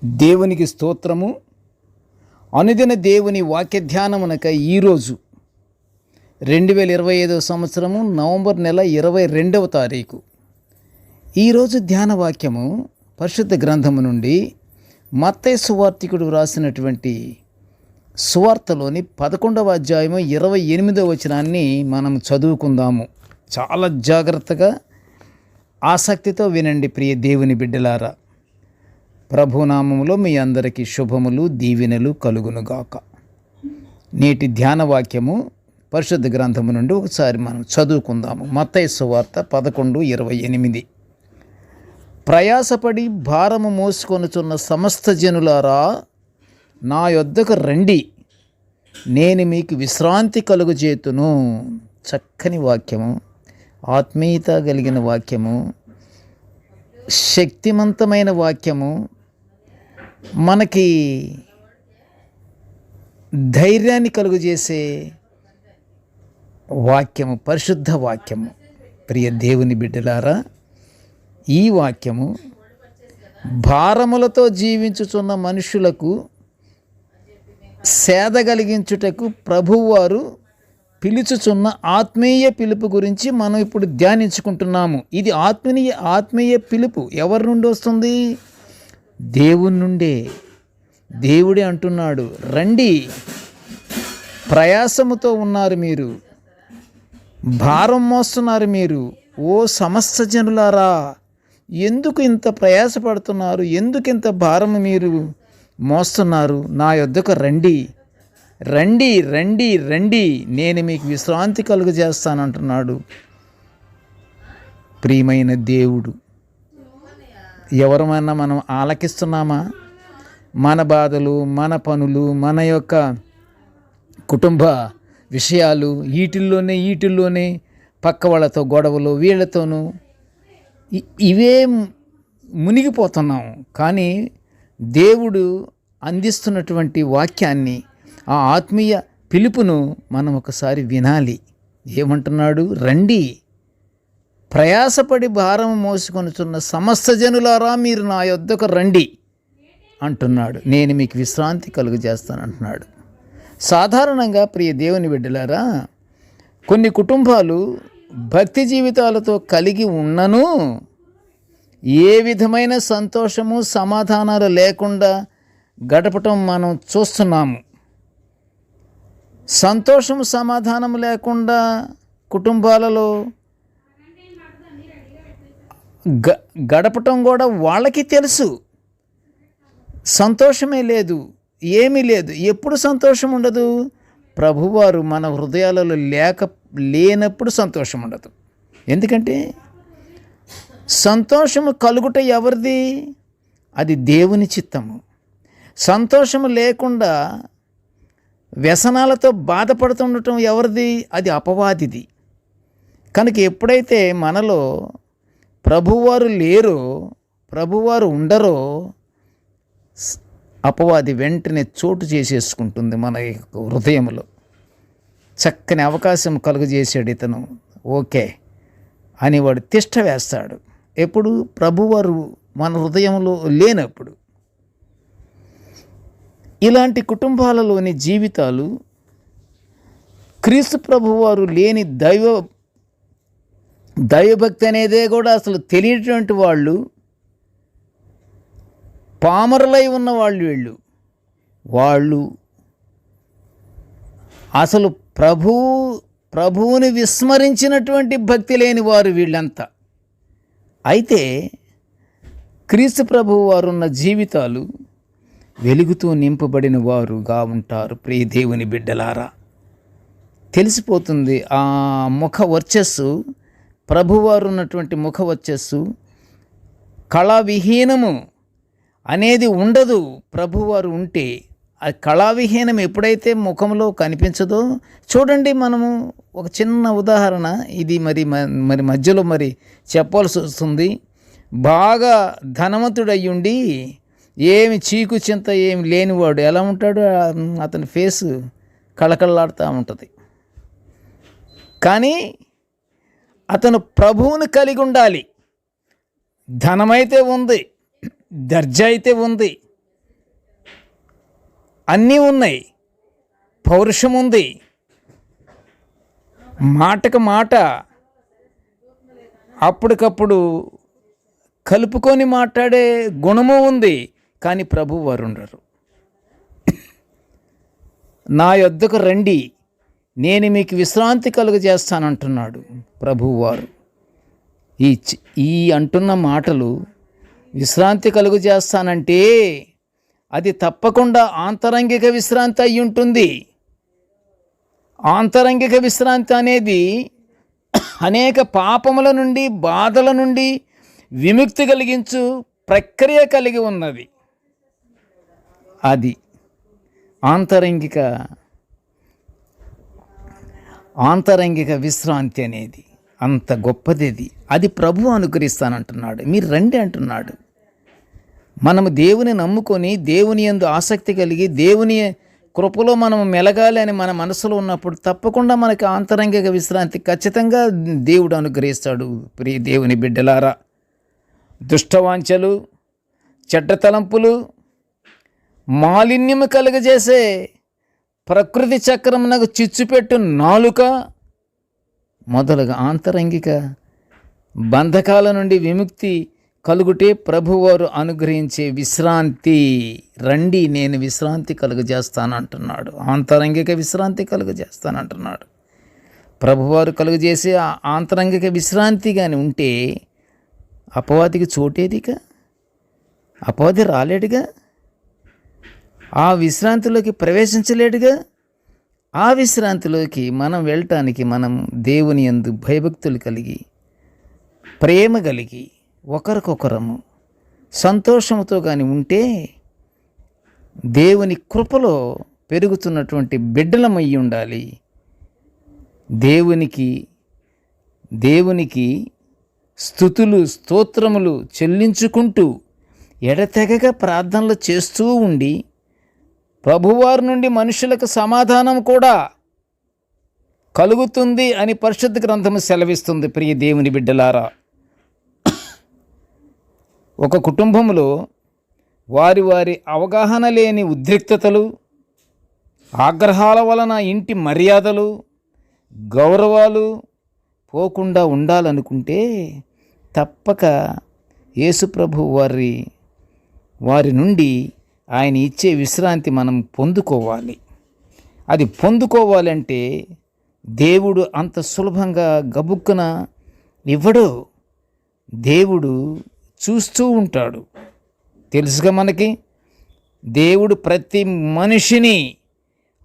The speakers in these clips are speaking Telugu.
దేవునికి స్తోత్రము. అనుదిన దేవుని వాక్య ధ్యానమునక ఈరోజు 2025 సంవత్సరము నవంబర్ నెల 22వ తారీఖు. ఈరోజు ధ్యాన వాక్యము పరిశుద్ధ గ్రంథము నుండి మత్తయి సువార్తికుడు వ్రాసినటువంటి సువార్తలోని 11వ అధ్యాయము 28వ వచనాన్ని మనం చదువుకుందాము. చాలా జాగ్రత్తగా ఆసక్తితో వినండి ప్రియ దేవుని బిడ్డలారా. ప్రభునామములో మీ అందరికీ శుభములు దీవెనలు కలుగునుగాక. నేటి ధ్యాన వాక్యము పరిశుద్ధ గ్రంథము నుండి ఒకసారి మనం చదువుకుందాము. మత్తయి సువార్త 11:28. ప్రయాసపడి భారము మోసుకొనుచున్న సమస్త జనులారా నా యొద్దకు రండి, నేను మీకు విశ్రాంతి కలుగజేతును. చక్కని వాక్యము, ఆత్మీయత కలిగిన వాక్యము, శక్తివంతమైన వాక్యము, మనకి ధైర్యాన్ని కలుగజేసే వాక్యము, పరిశుద్ధ వాక్యము. ప్రియ దేవుని బిడ్డలారా, ఈ వాక్యము భారములతో జీవించుచున్న మనుషులకు సేద కలిగించుటకు ప్రభువారు పిలుచుచున్న ఆత్మీయ పిలుపు గురించి మనం ఇప్పుడు ధ్యానించుకుంటున్నాము. ఇది ఆత్మీయ పిలుపు ఎవరి నుండి వస్తుంది? దేవుని నుండే. దేవుడే అంటున్నాడు, రండి, ప్రయాసముతో ఉన్నారు మీరు, భారం మోస్తున్నారు మీరు. ఓ సమస్త జనులారా, ఎందుకు ఇంత ప్రయాసపడుతున్నారు? ఎందుకు ఇంత భారం మీరు మోస్తున్నారు? నా యొద్దకు రండి, రండి, రండి, రండి, నేను మీకు విశ్రాంతి కలుగజేస్తానంటున్నాడు ప్రియమైన దేవుడు. ఎవరమైనా మనం ఆలకిస్తున్నామా? మన బాధలు, మన పనులు, మన యొక్క కుటుంబ విషయాలు, వీటిల్లోనే పక్క వాళ్ళతో గొడవలు, వీళ్ళతోనూ ఇవే మునిగిపోతున్నాం. కానీ దేవుడు అందిస్తున్నటువంటి వాక్యాన్ని, ఆ ఆత్మీయ పిలుపును మనం ఒకసారి వినాలి. ఏమంటున్నాడు? రండి, ప్రయాసపడి భారం మోసుకొనుచున్న సమస్త జనులారా మీరు నా యొద్దకు రండి అంటున్నాడు. నేను మీకు విశ్రాంతి కలుగజేస్తానంటున్నాడు. సాధారణంగా ప్రియ దేవుని బిడ్డలారా, కొన్ని కుటుంబాలు భక్తి జీవితాలతో కలిగి ఉన్నను ఏ విధమైన సంతోషము, సమాధానాలు లేకుండా గడపటం మనం చూస్తున్నాము. సంతోషం, సమాధానం లేకుండా కుటుంబాలలో గడపటం కూడా వాళ్ళకి తెలుసు. సంతోషమే లేదు, ఏమీ లేదు. ఎప్పుడు సంతోషం ఉండదు? ప్రభువారు మన హృదయాలలో లేనప్పుడు సంతోషం ఉండదు. ఎందుకంటే సంతోషము కలుగుట ఎవరిది? అది దేవుని చిత్తము. సంతోషము లేకుండా వ్యసనాలతో బాధపడుతుండటం ఎవరిది? అది అపవాదిది. కనుక ఎప్పుడైతే మనలో ప్రభువారు లేరో, ప్రభువారు ఉండరో, అపవాది వెంటనే చోటు చేసేసుకుంటుంది మన హృదయంలో. చక్కని అవకాశం కలుగజేసాడు ఇతను, ఓకే అని వాడు తిష్ట వేస్తాడు. ఎప్పుడు? ప్రభువారు మన హృదయంలో లేనప్పుడు. ఇలాంటి కుటుంబాలలోని జీవితాలు, క్రీస్తు ప్రభువారు లేని దైవభక్తి అనేదే కూడా అసలు తెలియనటువంటి వాళ్ళు, పామరులై ఉన్న వాళ్ళు అసలు ప్రభువుని విస్మరించినటువంటి భక్తి లేని వారు వీళ్ళంతా. అయితే క్రీస్తు ప్రభువు వారు ఉన్న జీవితాలు వెలుగుతూ నింపబడిన వారుగా ఉంటారు. ప్రియ దేవుని బిడ్డలారా, తెలిసిపోతుంది ఆ ముఖ వర్చస్సు, ప్రభువారు ఉన్నటువంటి ముఖ వర్చస్సు. కళావిహీనము అనేది ఉండదు. ప్రభువారు ఉంటే ఆ కళావిహీనం ఎప్పుడైతే ముఖంలో కనిపించదో, చూడండి, మనము ఒక చిన్న ఉదాహరణ, ఇది మరి మధ్యలో చెప్పాల్సి వస్తుంది. బాగా ధనవంతుడయ్యుండి ఏమి చీకు చింత ఏమి లేనివాడు ఎలా ఉంటాడు? అతని ఫేసు కళకళలాడుతూ ఉంటుంది. కానీ అతను ప్రభువుని కలిగి ఉండాలి. ధనమైతే ఉంది, దర్జా అయితే ఉంది, అన్నీ ఉన్నాయి, పౌరుషం ఉంది, మాటకు మాట అప్పటికప్పుడు కలుపుకొని మాట్లాడే గుణము ఉంది. కానీ ప్రభు వారు ఉండరు. నా యొద్దకు రండి, నేను మీకు విశ్రాంతి కలుగజేస్తానంటున్నాడు ప్రభువారు. ఈ అంటున్న మాటలు విశ్రాంతి కలుగజేస్తానంటే అది తప్పకుండా ఆంతరంగిక విశ్రాంతి అయి ఉంటుంది. ఆంతరంగిక విశ్రాంతి అనేది అనేక పాపముల నుండి, బాధల నుండి విముక్తి కలిగించు ప్రక్రియ కలిగి ఉన్నది. అది ఆంతరంగిక విశ్రాంతి అనేది అంత గొప్పది. అది ప్రభువు అనుగ్రహిస్తానంటున్నాడు. మీరు రండి అంటున్నాడు. మనము దేవుని నమ్ముకొని, దేవుని యందు ఆసక్తి కలిగి, దేవుని కృపలో మనం మెలగాలి అని మన మనసులో ఉన్నప్పుడు తప్పకుండా మనకి ఆంతరంగిక విశ్రాంతి ఖచ్చితంగా దేవుడు అనుగ్రహిస్తాడు. ప్రియ దేవుని బిడ్డలారా, దుష్టవాంఛలు, చెడ్డ తలంపులు, మాలిన్యము కలుగజేసే ప్రకృతి చక్రమునకు చిచ్చుపెట్టు నాలుక మొదలుగా ఆంతరంగిక బంధకాల నుండి విముక్తి కలుగుటే ప్రభువారు అనుగ్రహించే విశ్రాంతి. రండి, నేను విశ్రాంతి కలుగజేస్తానంటున్నాడు. ఆంతరంగిక విశ్రాంతి కలుగజేస్తానంటున్నాడు ప్రభువారు. కలుగజేసే ఆంతరంగిక విశ్రాంతి కానీ ఉంటే అపవాదికి చోటేదిగా, అపవాది రాలేడుగా, ఆ విశ్రాంతిలోకి ప్రవేశించలేడుగా. ఆ విశ్రాంతిలోకి మనం వెళ్ళటానికి మనం దేవుని యందు భయభక్తులు కలిగి, ప్రేమ కలిగి, ఒకరికొకరము సంతోషంతో కానీ ఉంటే దేవుని కృపలో పెరుగుతున్నటువంటి బిడ్డలమయ్యి ఉండాలి. దేవునికి స్తుతులు, స్తోత్రములు చెల్లించుకుంటూ ఎడతెగక ప్రార్థనలు చేస్తూ ఉండి, ప్రభువారి నుండి మనుషులకు సమాధానం కూడా కలుగుతుంది అని పరిశుద్ధ గ్రంథము సెలవిస్తుంది. ప్రియ దేవుని బిడ్డలారా, ఒక కుటుంబంలో వారి అవగాహన లేని ఉద్రిక్తతలు, ఆగ్రహాల వలన ఇంటి మర్యాదలు, గౌరవాలు పోకుండా ఉండాలనుకుంటే తప్పక యేసుప్రభు వారి నుండి ఆయన ఇచ్చే విశ్రాంతి మనం పొందుకోవాలి. అది పొందుకోవాలంటే దేవుడు అంత సులభంగా గబుక్కున ఇవ్వడు. దేవుడు చూస్తూ ఉంటాడు. తెలుసుగా మనకి, దేవుడు ప్రతి మనిషిని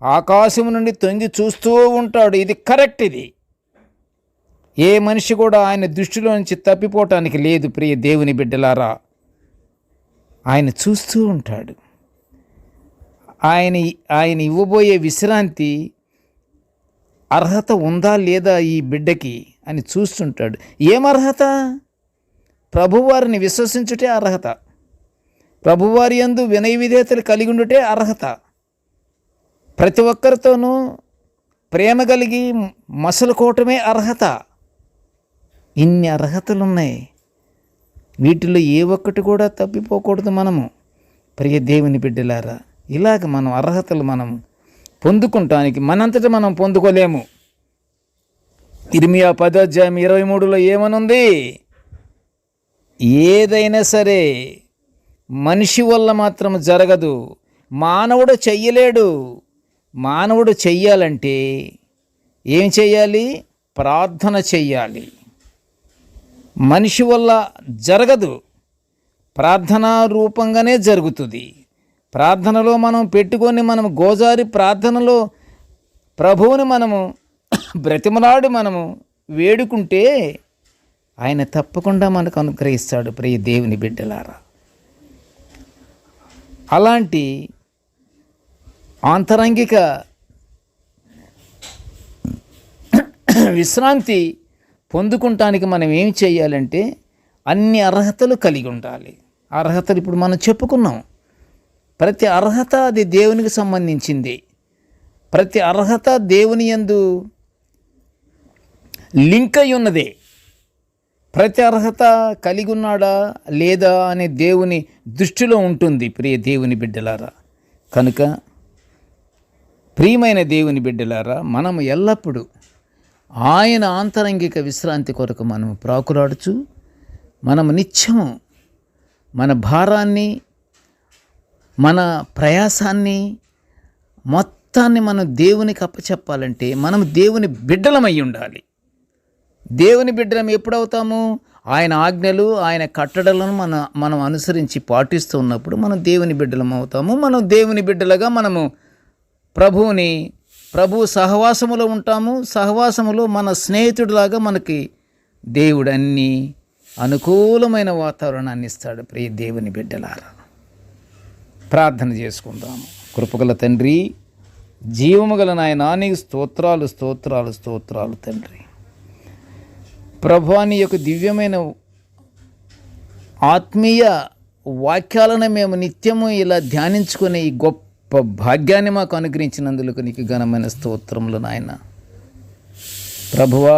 ఆకాశం నుండి తొంగి చూస్తూ ఉంటాడు. ఇది కరెక్ట్. ఇది ఏ మనిషి కూడా ఆయన దృష్టిలో నుంచి తప్పిపోవటానికి లేదు. ప్రియ దేవుని బిడ్డలారా, ఆయన చూస్తూ ఉంటాడు. ఆయన ఇవ్వబోయే విశ్రాంతి అర్హత ఉందా లేదా ఈ బిడ్డకి అని చూస్తుంటాడు. ఏం అర్హత? ప్రభువారిని విశ్వసించుటే అర్హత. ప్రభువారి యందు వినయ విధేయతలు కలిగి ఉండుటే అర్హత. ప్రతి ఒక్కరితోనూ ప్రేమ కలిగి మసలుకోవటమే అర్హత. ఇన్ని అర్హతలు ఉన్నాయి. వీటిలో ఏ ఒక్కటి కూడా తప్పిపోకూడదు మనము. ప్రియ దేవుని బిడ్డలారా, ఇలాగ మనం అర్హతలు మనం పొందుకుంటానికి మనంతటా మనం పొందుకోలేము. ఇర్మియా 10:23 ఏమనుంది? ఏదైనా సరే మనిషి వల్ల మాత్రం జరగదు, మానవుడు చెయ్యలేడు. మానవుడు చెయ్యాలంటే ఏం చెయ్యాలి? ప్రార్థన చెయ్యాలి. మనిషి వల్ల జరగదు, ప్రార్థనా రూపంగానే జరుగుతుంది. ప్రార్థనలో మనం పెట్టుకొని మనం గోజారి ప్రార్థనలో ప్రభువుని మనము బ్రతిమలాడి మనము వేడుకుంటే ఆయన తప్పకుండా మనకు అనుగ్రహిస్తాడు. ప్రియ దేవుని బిడ్డలారా, అలాంటి ఆంతరంగిక విశ్రాంతి పొందుకుంటానికి మనం ఏం చేయాలంటే అన్ని అర్హతలు కలిగి ఉండాలి. అర్హతలు ఇప్పుడు మనం చెప్పుకున్నాం. ప్రతి అర్హత అది దేవునికి సంబంధించింది. ప్రతి అర్హత దేవుని యందు లింక్ అయి ఉన్నదే. ప్రతి అర్హత కలిగి ఉన్నాడా లేదా అనే దేవుని దృష్టిలో ఉంటుంది. ప్రియ దేవుని బిడ్డలారా, కనుక ప్రియమైన దేవుని బిడ్డలారా, మనము ఎల్లప్పుడూ ఆయన ఆంతరంగిక విశ్రాంతి కొరకు మనము ప్రాకులాడుచు మనము నిత్యము మన భారాన్ని, మన ప్రయాసాన్ని మొత్తాన్ని మనం దేవునికి అప్పచెప్పాలంటే మనం దేవుని బిడ్డలమై ఉండాలి. దేవుని బిడ్డలం ఎప్పుడవుతాము? ఆయన ఆజ్ఞలు, ఆయన కట్టడలను మనం అనుసరించి పాటిస్తూ ఉన్నప్పుడు మనం దేవుని బిడ్డలం అవుతాము. మనం దేవుని బిడ్డలుగా మనము ప్రభు సహవాసములో ఉంటాము. సహవాసములో మన స్నేహితుడిలాగా మనకి దేవుడు అన్ని అనుకూలమైన వాతావరణాన్ని ఇస్తాడు. ప్రియ దేవుని బిడ్డలారా, ప్రార్థన చేసుకుందాము. కృపగల తండ్రి, జీవము గల నాయనా, నీకు స్తోత్రాలు స్తోత్రాలు స్తోత్రాలు తండ్రి. ప్రభువా, నీ యొక్క దివ్యమైన ఆత్మీయ వాక్యాలను మేము నిత్యము ఇలా ధ్యానించుకునే ఈ గొప్ప భాగ్యాన్ని మాకు అనుగ్రహించినందుకు నీకు ఘనమైన స్తోత్రములు నాయన. ప్రభువా,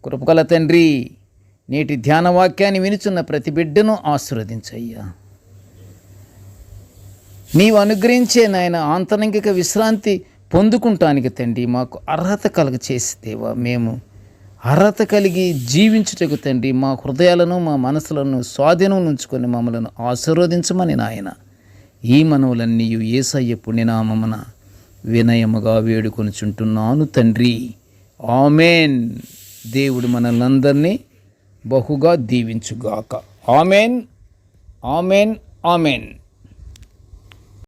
కృపగల తండ్రి, నేటి ధ్యాన వాక్యాన్ని వినుచున్న ప్రతి బిడ్డను ఆశీర్వదించయ్యా. నీవు అనుగ్రహించే నాయన ఆంతరంగిక విశ్రాంతి పొందుకుంటానికి తండ్రి మాకు అర్హత కలుగ చేసేదేవా. మేము అర్హత కలిగి జీవించుటకు తండ్రి మా హృదయాలను, మా మనసులను స్వాధీనం ఉంచుకొని మమ్మలను ఆశీర్వదించమని నాయన ఈ మనవులన్నీ యేసయ్య పుణ్యనామమున వినయముగా వేడుకొనుచుంటున్నాను తండ్రి. ఆమెన్. దేవుడు మనల్ని అందరినీ బహుగా దీవించుగాక. Amen, amen, amen.